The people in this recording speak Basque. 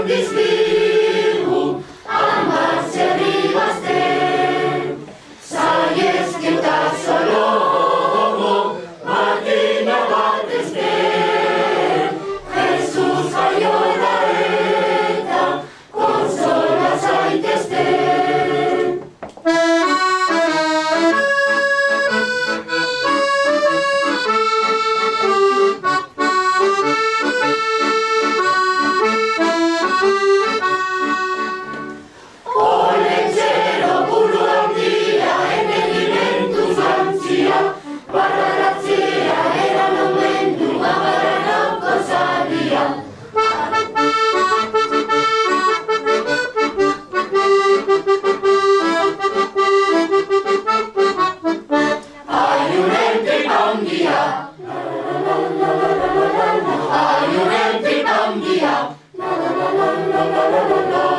dizkigu, hamar zerri gazte. Saiheskeeta Salomo, Martina batezte. Jesus jaio da eta kontsola zaitezte. Olentzero buru handia, enelimentuz jantzia, barraratzea eran omendu, agarranoko zaria. Aiunetik handia, aiunetik handia, la la la la la la la la.